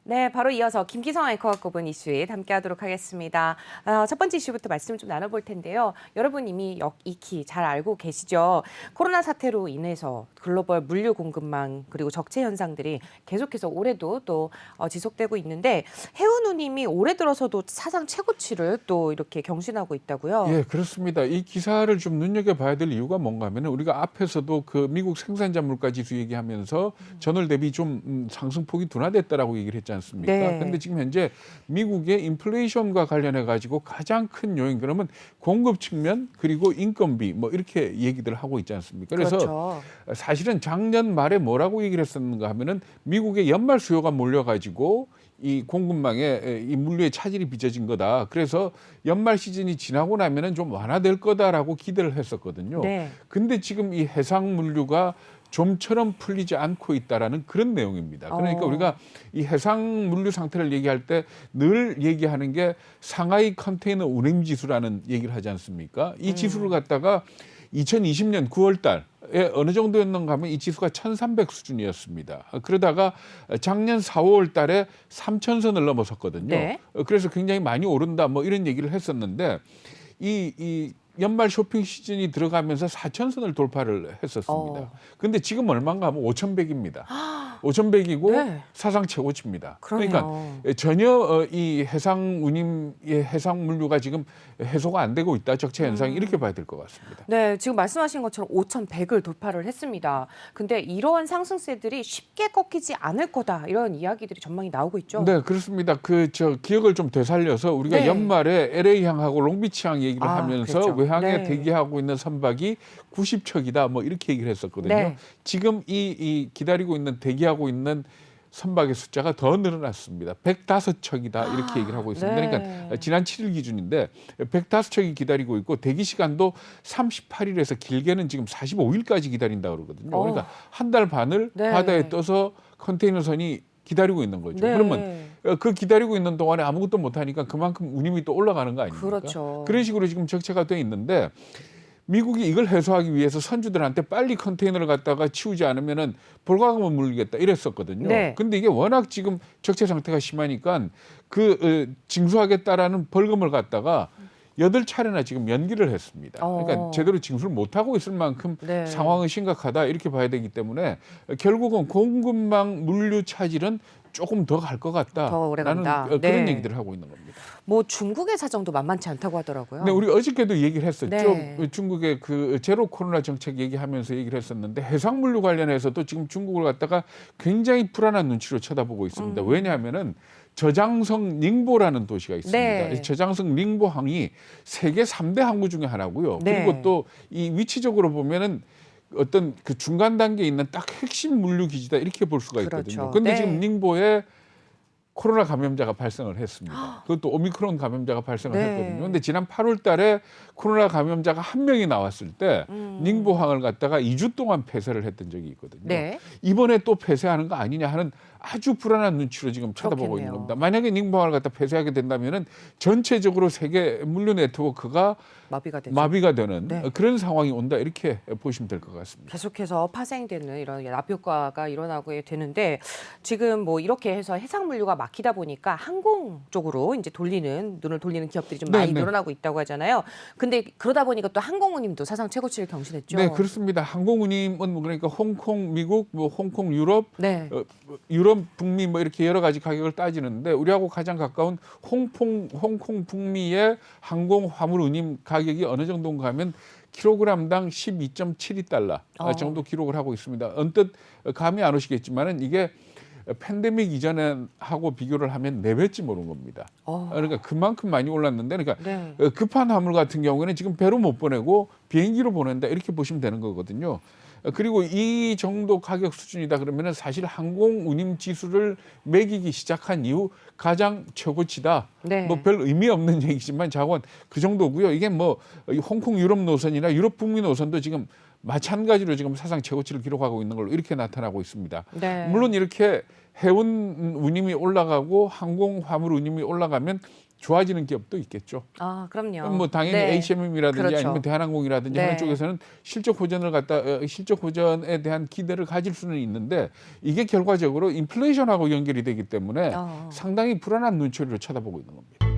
네, 바로 이어서 김기성 앵커가 꼽은 이슈에 함께하도록 하겠습니다. 첫 번째 이슈부터 말씀을 좀 나눠볼 텐데요. 여러분 이미 익히 잘 알고 계시죠? 코로나 사태로 인해서 글로벌 물류 공급망 그리고 적체 현상들이 계속해서 올해도 또 지속되고 있는데 해운 운임이 올해 들어서도 사상 최고치를 또 이렇게 경신하고 있다고요? 예, 그렇습니다. 이 기사를 좀 눈여겨봐야 될 이유가 뭔가 하면 우리가 앞에서도 그 미국 생산자 물가 지수 얘기하면서 전월 대비 좀 상승폭이 둔화됐다라고 얘기를 했지 않습니까? 네. 근데 지금 현재 미국의 인플레이션과 관련해 가지고 가장 큰 요인 그러면 공급 측면 그리고 인건비 뭐 이렇게 얘기들 하고 있지 않습니까? 그래서 그렇죠. 사실은 작년 말에 뭐라고 얘기를 했었는가 하면은 미국의 연말 수요가 몰려 가지고 이 공급망에 이 물류의 차질이 빚어진 거다. 그래서 연말 시즌이 지나고 나면은 좀 완화될 거다라고 기대를 했었거든요. 네. 근데 지금 이 해상 물류가 좀처럼 풀리지 않고 있다라는 그런 내용입니다. 그러니까 우리가 이 해상 물류 상태를 얘기할 때 늘 얘기하는 게 상하이 컨테이너 운임 지수라는 얘기를 하지 않습니까? 이 지수를 갖다가 2020년 9월 달에 어느 정도였는가 하면 이 지수가 1300 수준이었습니다. 그러다가 작년 4, 5월 달에 3000선을 넘어섰거든요. 네. 그래서 굉장히 많이 오른다 뭐 이런 얘기를 했었는데 이 연말 쇼핑 시즌이 들어가면서 4000선을 돌파를 했었습니다. 근데 지금 얼마인가 하면 5100입니다. 5100이고 네. 사상 최고치입니다. 그러네요. 그러니까 전혀 이 해상 운임의 해상 물류가 지금 해소가 안 되고 있다. 적체 현상이 이렇게 봐야 될 것 같습니다. 네, 지금 말씀하신 것처럼 5,100을 돌파를 했습니다. 근데 이러한 상승세들이 쉽게 꺾이지 않을 거다. 이런 이야기들이 전망이 나오고 있죠. 네, 그렇습니다. 기억을 좀 되살려서 우리가 네. 연말에 LA항하고 롱비치항 얘기를 하면서 그렇죠. 외항에 네. 대기하고 있는 선박이 90척이다. 뭐 이렇게 얘기를 했었거든요. 네. 지금 이 기다리고 있는 대기하고 있는 선박의 숫자가 더 늘어났습니다. 105척이다 이렇게 얘기를 하고 있습니다. 네. 그러니까 지난 7일 기준인데 105척이 기다리고 있고 대기 시간도 38일에서 길게는 지금 45일까지 기다린다 그러거든요. 그러니까 한 달 반을 네. 바다에 떠서 컨테이너선이 기다리고 있는 거죠. 네. 그러면 그 기다리고 있는 동안에 아무것도 못하니까 그만큼 운임이 또 올라가는 거 아닙니까? 그렇죠. 그런 식으로 지금 적체가 돼 있는데 미국이 이걸 해소하기 위해서 선주들한테 빨리 컨테이너를 갖다가 치우지 않으면은 불가금을 물리겠다 이랬었거든요. 네. 근데 이게 워낙 지금 적체 상태가 심하니까 징수하겠다라는 벌금을 갖다가 8차례나 지금 연기를 했습니다. 그러니까 제대로 징수를 못하고 있을 만큼 네. 상황은 심각하다 이렇게 봐야 되기 때문에 결국은 공급망 물류 차질은 조금 더 갈 것 같다라는 더 오래 간다. 그런 네. 얘기들을 하고 있는 겁니다. 뭐 중국의 사정도 만만치 않다고 하더라고요. 네, 우리 어저께도 얘기를 했었죠. 네. 중국의 그 제로 코로나 정책 얘기하면서 얘기를 했었는데 해상 물류 관련해서도 지금 중국을 갖다가 굉장히 불안한 눈치로 쳐다보고 있습니다. 왜냐하면은 저장성 닝보라는 도시가 있습니다. 네. 저장성 닝보항이 세계 3대 항구 중에 하나고요. 네. 그리고 또 이 위치적으로 보면은 어떤 그 중간 단계에 있는 딱 핵심 물류 기지다 이렇게 볼 수가 있거든요. 그렇죠. 그런데 네. 지금 닝보에 코로나 감염자가 발생을 했습니다. 그것도 오미크론 감염자가 발생을 네. 했거든요. 그런데 지난 8월 달에 코로나 감염자가 한 명이 나왔을 때 닝보항을 갖다가 2주 동안 폐쇄를 했던 적이 있거든요. 네. 이번에 또 폐쇄하는 거 아니냐 하는 아주 불안한 눈치로 지금 쳐다보고 그렇겠네요. 있는 겁니다. 만약에 닝보항을 갖다 폐쇄하게 된다면은 전체적으로 세계 물류 네트워크가 마비가 되죠. 마비가 되는 네. 그런 상황이 온다 이렇게 보시면 될 것 같습니다. 계속해서 파생되는 이런 납효과가 일어나고 되는데 지금 뭐 이렇게 해서 해상 물류가 막히다 보니까 항공 쪽으로 이제 눈을 돌리는 기업들이 좀 많이 네. 늘어나고 있다고 하잖아요. 근데 그러다 보니까 또 항공운임도 사상 최고치를 경신했죠. 네, 그렇습니다. 항공운임은 그러니까 홍콩, 미국, 뭐 홍콩, 유럽, 네. 유럽, 북미 뭐 이렇게 여러 가지 가격을 따지는데 우리하고 가장 가까운 홍콩, 북미의 항공 화물 운임 가격이 어느 정도인가 하면 킬로그램당 12.72달러 정도 기록을 하고 있습니다. 언뜻 감이 안 오시겠지만은 이게 팬데믹 이전하고 비교를 하면 4배쯤 오른 겁니다. 그러니까 그만큼 많이 올랐는데 그러니까 네. 급한 화물 같은 경우에는 지금 배로 못 보내고 비행기로 보낸다 이렇게 보시면 되는 거거든요. 그리고 이 정도 가격 수준이다 그러면은 사실 항공 운임 지수를 매기기 시작한 이후 가장 최고치다. 네. 뭐 별 의미 없는 얘기지만 자원 그 정도고요. 이게 뭐 홍콩 유럽 노선이나 유럽 북미 노선도 지금 마찬가지로 지금 사상 최고치를 기록하고 있는 걸로 이렇게 나타나고 있습니다. 네. 물론 이렇게 해운 운임이 올라가고 항공 화물 운임이 올라가면 좋아지는 기업도 있겠죠. 아, 그럼요. 뭐 당연히 네. HMM이라든지 그렇죠. 아니면 대한항공이라든지 네. 하는 쪽에서는 실적 호전에 대한 기대를 가질 수는 있는데 이게 결과적으로 인플레이션하고 연결이 되기 때문에 상당히 불안한 눈초리로 쳐다보고 있는 겁니다.